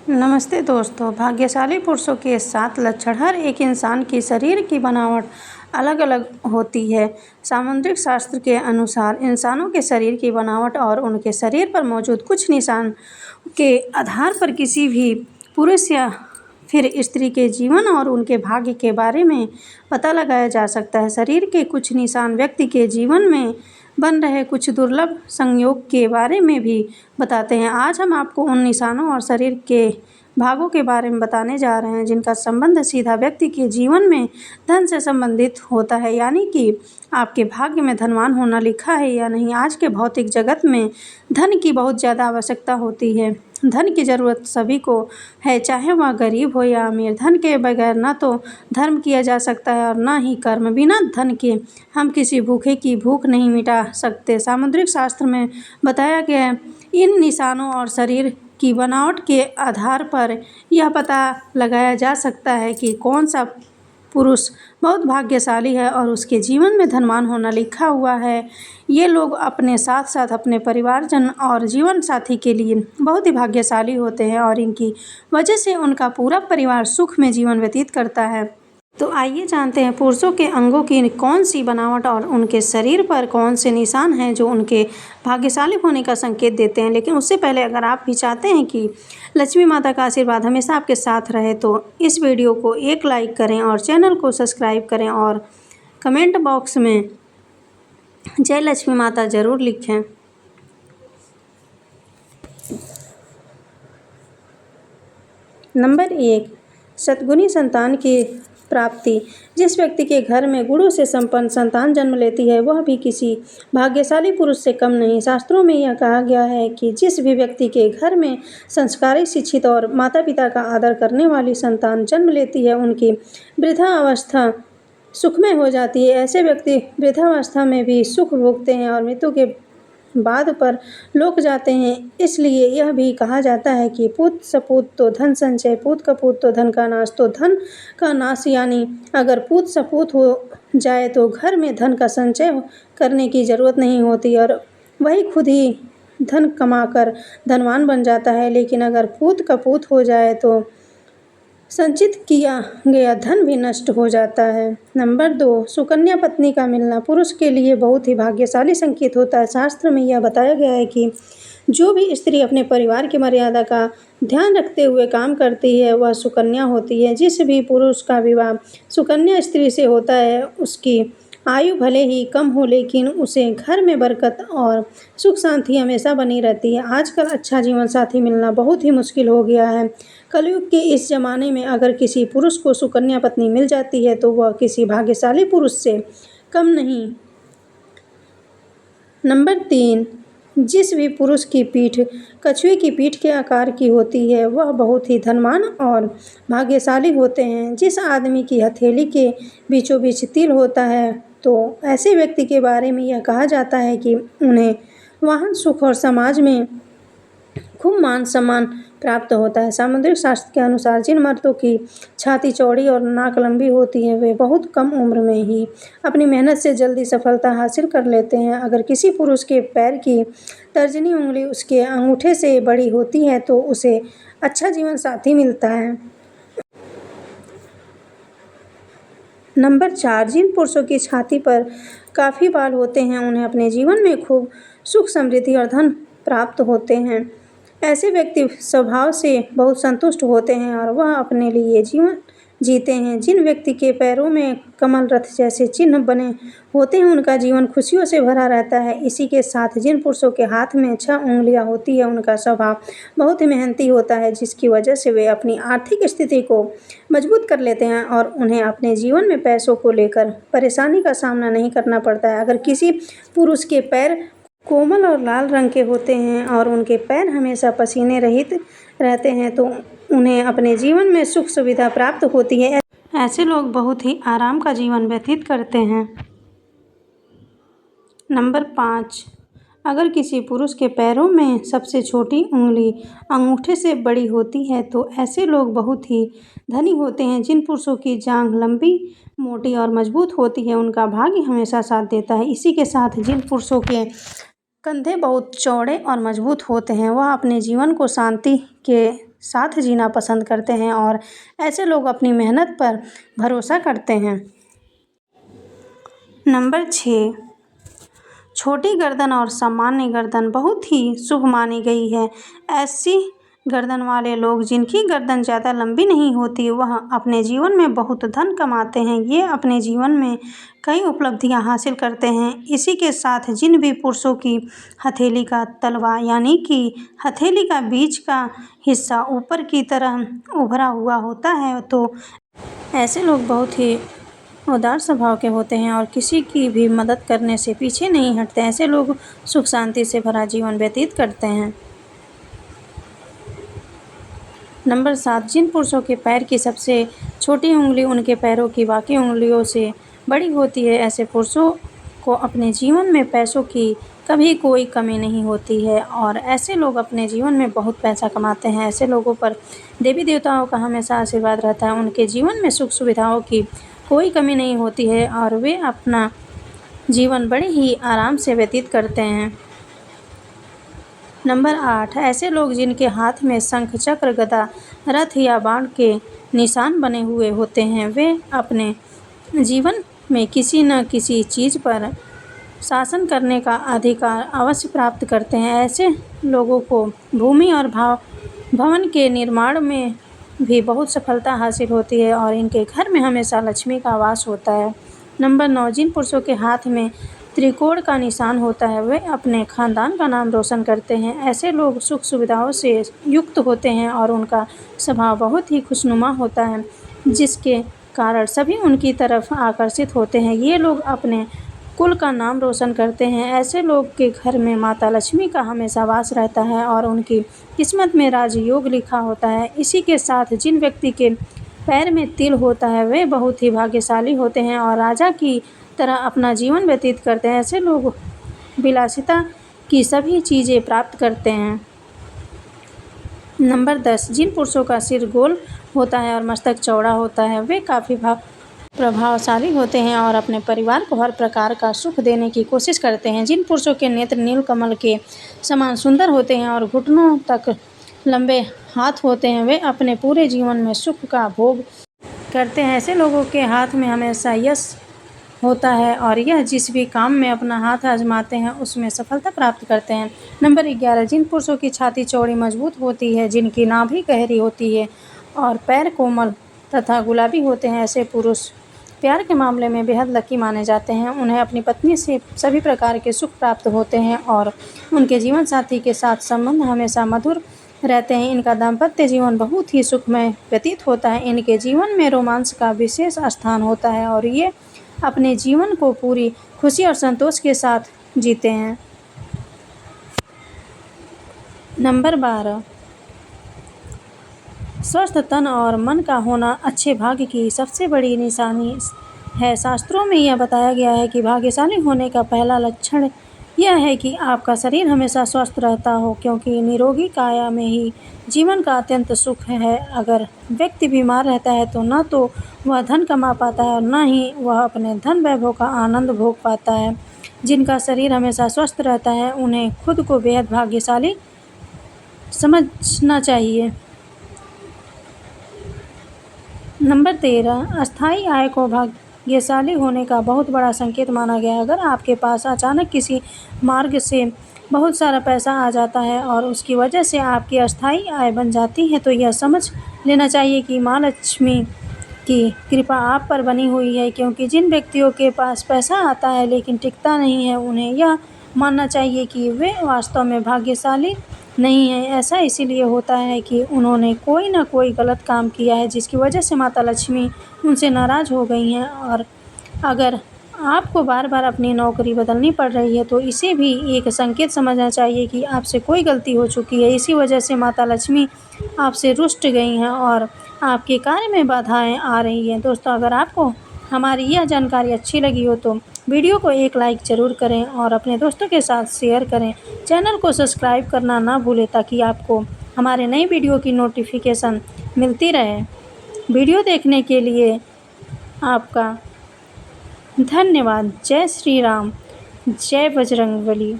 नमस्ते दोस्तों। भाग्यशाली पुरुषों के 7 लक्षण। हर एक इंसान की शरीर की बनावट अलग अलग होती है। सामुद्रिक शास्त्र के अनुसार इंसानों के शरीर की बनावट और उनके शरीर पर मौजूद कुछ निशान के आधार पर किसी भी पुरुष या फिर स्त्री के जीवन और उनके भाग्य के बारे में पता लगाया जा सकता है। शरीर के कुछ निशान व्यक्ति के जीवन में बन रहे कुछ दुर्लभ संयोग के बारे में भी बताते हैं। आज हम आपको उन निशानों और शरीर के भागों के बारे में बताने जा रहे हैं जिनका संबंध सीधा व्यक्ति के जीवन में धन से संबंधित होता है, यानी कि आपके भाग्य में धनवान होना लिखा है या नहीं। आज के भौतिक जगत में धन की बहुत ज़्यादा आवश्यकता होती है। धन की ज़रूरत सभी को है, चाहे वह गरीब हो या अमीर। धन के बगैर न तो धर्म किया जा सकता है और न ही कर्म। बिना धन के हम किसी भूखे की भूख नहीं मिटा सकते। सामुद्रिक शास्त्र में बताया गया इन निशानों और शरीर की बनावट के आधार पर यह पता लगाया जा सकता है कि कौन सा पुरुष बहुत भाग्यशाली है और उसके जीवन में धनवान होना लिखा हुआ है। ये लोग अपने साथ साथ अपने परिवारजन और जीवन साथी के लिए बहुत ही भाग्यशाली होते हैं और इनकी वजह से उनका पूरा परिवार सुख में जीवन व्यतीत करता है। तो आइए जानते हैं पुरुषों के अंगों की कौन सी बनावट और उनके शरीर पर कौन से निशान हैं जो उनके भाग्यशाली होने का संकेत देते हैं। लेकिन उससे पहले अगर आप भी चाहते हैं कि लक्ष्मी माता का आशीर्वाद हमेशा आपके साथ रहे तो इस वीडियो को एक लाइक करें और चैनल को सब्सक्राइब करें और कमेंट बॉक्स में जय लक्ष्मी माता ज़रूर लिखें। नंबर 1, सद्गुणी संतान की प्राप्ति। जिस व्यक्ति के घर में गुणों से संपन्न संतान जन्म लेती है वह भी किसी भाग्यशाली पुरुष से कम नहीं। शास्त्रों में यह कहा गया है कि जिस भी व्यक्ति के घर में संस्कारी, शिक्षित और माता पिता का आदर करने वाली संतान जन्म लेती है उनकी वृद्धावस्था सुखमय हो जाती है। ऐसे व्यक्ति वृद्धावस्था में भी सुख भोगते हैं और मृत्यु के बाद पर लोक जाते हैं। इसलिए यह भी कहा जाता है कि पूत सपूत तो धन संचय, पूत कपूत तो धन का नाश। तो धन का नाश यानी अगर पूत सपूत हो जाए तो घर में धन का संचय करने की ज़रूरत नहीं होती और वही खुद ही धन कमाकर धनवान बन जाता है। लेकिन अगर पूत कपूत हो जाए तो संचित किया गया धन भी नष्ट हो जाता है। नंबर 2, सुकन्या पत्नी का मिलना पुरुष के लिए बहुत ही भाग्यशाली संकेत होता है। शास्त्र में यह बताया गया है कि जो भी स्त्री अपने परिवार की मर्यादा का ध्यान रखते हुए काम करती है वह सुकन्या होती है। जिस भी पुरुष का विवाह सुकन्या स्त्री से होता है उसकी आयु भले ही कम हो लेकिन उसे घर में बरकत और सुख शांति हमेशा बनी रहती है। आजकल अच्छा जीवन साथी मिलना बहुत ही मुश्किल हो गया है। कलयुग के इस ज़माने में अगर किसी पुरुष को सुकन्या पत्नी मिल जाती है तो वह किसी भाग्यशाली पुरुष से कम नहीं। नंबर 3, जिस भी पुरुष की पीठ कछुए की पीठ के आकार की होती है वह बहुत ही धनवान और भाग्यशाली होते हैं। जिस आदमी की हथेली के बीचों बीच तिल होता है तो ऐसे व्यक्ति के बारे में यह कहा जाता है कि उन्हें वाहन सुख और समाज में खूब मान सम्मान प्राप्त होता है। सामुद्रिक शास्त्र के अनुसार जिन मर्दों की छाती चौड़ी और नाक लंबी होती है वे बहुत कम उम्र में ही अपनी मेहनत से जल्दी सफलता हासिल कर लेते हैं। अगर किसी पुरुष के पैर की तर्जनी उंगली उसके अंगूठे से बड़ी होती है तो उसे अच्छा जीवन साथी मिलता है। नंबर 4, जिन पुरुषों की छाती पर काफ़ी बाल होते हैं उन्हें अपने जीवन में खूब सुख, समृद्धि और धन प्राप्त होते हैं। ऐसे व्यक्ति स्वभाव से बहुत संतुष्ट होते हैं और वह अपने लिए जीवन जीते हैं। जिन व्यक्ति के पैरों में कमल रथ जैसे चिन्ह बने होते हैं उनका जीवन खुशियों से भरा रहता है। इसी के साथ जिन पुरुषों के हाथ में 6 उंगलियां होती है उनका स्वभाव बहुत ही मेहनती होता है जिसकी वजह से वे अपनी आर्थिक स्थिति को मजबूत कर लेते हैं और उन्हें अपने जीवन में पैसों को लेकर परेशानी का सामना नहीं करना पड़ता है। अगर किसी पुरुष के पैर कोमल और लाल रंग के होते हैं और उनके पैर हमेशा पसीने रहित रहते हैं तो उन्हें अपने जीवन में सुख सुविधा प्राप्त होती है। ऐसे लोग बहुत ही आराम का जीवन व्यतीत करते हैं। नंबर 5, अगर किसी पुरुष के पैरों में सबसे छोटी उंगली अंगूठे से बड़ी होती है तो ऐसे लोग बहुत ही धनी होते हैं। जिन पुरुषों की जांघ लंबी, मोटी और मजबूत होती है उनका भाग्य हमेशा साथ देता है। इसी के साथ जिन पुरुषों के कंधे बहुत चौड़े और मजबूत होते हैं वह अपने जीवन को शांति के साथ जीना पसंद करते हैं और ऐसे लोग अपनी मेहनत पर भरोसा करते हैं। नंबर 6, छोटी गर्दन और सामान्य गर्दन बहुत ही शुभ मानी गई है। ऐसी गर्दन वाले लोग जिनकी गर्दन ज़्यादा लंबी नहीं होती, वह अपने जीवन में बहुत धन कमाते हैं। ये अपने जीवन में कई उपलब्धियां हासिल करते हैं। इसी के साथ जिन भी पुरुषों की हथेली का तलवा यानी कि हथेली का बीच का हिस्सा ऊपर की तरह उभरा हुआ होता है, तो ऐसे लोग बहुत ही उदार स्वभाव के होते हैं और किसी की भी मदद करने से पीछे नहीं हटते। ऐसे लोग सुख शांति से भरा जीवन व्यतीत करते हैं। नंबर 7, जिन पुरुषों के पैर की सबसे छोटी उंगली उनके पैरों की बाकी उंगलियों से बड़ी होती है, ऐसे पुरुषों को अपने जीवन में पैसों की कभी कोई कमी नहीं होती है और ऐसे लोग अपने जीवन में बहुत पैसा कमाते हैं। ऐसे लोगों पर देवी देवताओं का हमेशा आशीर्वाद रहता है। उनके जीवन में सुख सुविधाओं की कोई कमी नहीं होती है और वे अपना जीवन बड़े ही आराम से व्यतीत करते हैं। नंबर 8, ऐसे लोग जिनके हाथ में शंख, चक्र, गदा, रथ या बाण के निशान बने हुए होते हैं, वे अपने जीवन में किसी न किसी चीज़ पर शासन करने का अधिकार अवश्य प्राप्त करते हैं। ऐसे लोगों को भूमि और भवन के निर्माण में भी बहुत सफलता हासिल होती है और इनके घर में हमेशा लक्ष्मी का वास होता है। नंबर 9, जिन पुरुषों के हाथ में त्रिकोण का निशान होता है, वे अपने खानदान का नाम रोशन करते हैं। ऐसे लोग सुख सुविधाओं से युक्त होते हैं और उनका स्वभाव बहुत ही खुशनुमा होता है, जिसके कारण सभी उनकी तरफ आकर्षित होते हैं। ये लोग अपने कुल का नाम रोशन करते हैं। ऐसे लोग के घर में माता लक्ष्मी का हमेशा वास रहता है और उनकी किस्मत में राजयोग लिखा होता है। इसी के साथ जिन व्यक्ति के पैर में तिल होता है, वे बहुत ही भाग्यशाली होते हैं और राजा की तरह अपना जीवन व्यतीत करते हैं। ऐसे लोग विलासिता की सभी चीज़ें प्राप्त करते हैं। नंबर 10, जिन पुरुषों का सिर गोल होता है और मस्तक चौड़ा होता है, वे काफ़ी प्रभावशाली होते हैं और अपने परिवार को हर प्रकार का सुख देने की कोशिश करते हैं। जिन पुरुषों के नेत्र नीलकमल के समान सुंदर होते हैं और घुटनों तक लंबे हाथ होते हैं, वे अपने पूरे जीवन में सुख का भोग करते हैं। ऐसे लोगों के हाथ में हमेशा यश होता है और यह जिस भी काम में अपना हाथ आजमाते हैं उसमें सफलता प्राप्त करते हैं। नंबर 11, जिन पुरुषों की छाती चौड़ी मजबूत होती है, जिनकी नाभि गहरी होती है और पैर कोमल तथा गुलाबी होते हैं, ऐसे पुरुष प्यार के मामले में बेहद लकी माने जाते हैं। उन्हें अपनी पत्नी से सभी प्रकार के सुख प्राप्त होते हैं और उनके जीवन साथी के साथ संबंध हमेशा मधुर रहते हैं। इनका दाम्पत्य जीवन बहुत ही सुखमय व्यतीत होता है। इनके जीवन में रोमांस का विशेष स्थान होता है और ये अपने जीवन को पूरी खुशी और संतोष के साथ जीते हैं। नंबर 12, स्वस्थ तन और मन का होना अच्छे भाग्य की सबसे बड़ी निशानी है। शास्त्रों में यह बताया गया है कि भाग्यशाली होने का पहला लक्षण यह है कि आपका शरीर हमेशा स्वस्थ रहता हो, क्योंकि निरोगी काया में ही जीवन का अत्यंत सुख है। अगर व्यक्ति बीमार रहता है तो न तो वह धन कमा पाता है और न ही वह अपने धन वैभव का आनंद भोग पाता है। जिनका शरीर हमेशा स्वस्थ रहता है, उन्हें खुद को बेहद भाग्यशाली समझना चाहिए। नंबर 13, अस्थायी आय को भाग्यशाली होने का बहुत बड़ा संकेत माना गया है। अगर आपके पास अचानक किसी मार्ग से बहुत सारा पैसा आ जाता है और उसकी वजह से आपकी अस्थायी आय बन जाती है, तो यह समझ लेना चाहिए कि माँ लक्ष्मी की कृपा आप पर बनी हुई है। क्योंकि जिन व्यक्तियों के पास पैसा आता है लेकिन टिकता नहीं है, उन्हें यह मानना चाहिए कि वे वास्तव में भाग्यशाली नहीं है। ऐसा इसीलिए होता है कि उन्होंने कोई न कोई गलत काम किया है, जिसकी वजह से माता लक्ष्मी उनसे नाराज़ हो गई हैं। और अगर आपको बार बार अपनी नौकरी बदलनी पड़ रही है, तो इसे भी एक संकेत समझना चाहिए कि आपसे कोई गलती हो चुकी है। इसी वजह से माता लक्ष्मी आपसे रुष्ट गई हैं और आपके कार्य में बाधाएं आ रही हैं। दोस्तों, अगर आपको हमारी यह जानकारी अच्छी लगी हो तो वीडियो को एक लाइक ज़रूर करें और अपने दोस्तों के साथ शेयर करें। चैनल को सब्सक्राइब करना ना भूलें ताकि आपको हमारे नई वीडियो की नोटिफिकेशन मिलती रहे। वीडियो देखने के लिए आपका धन्यवाद। जय श्री राम, जय बजरंगबली।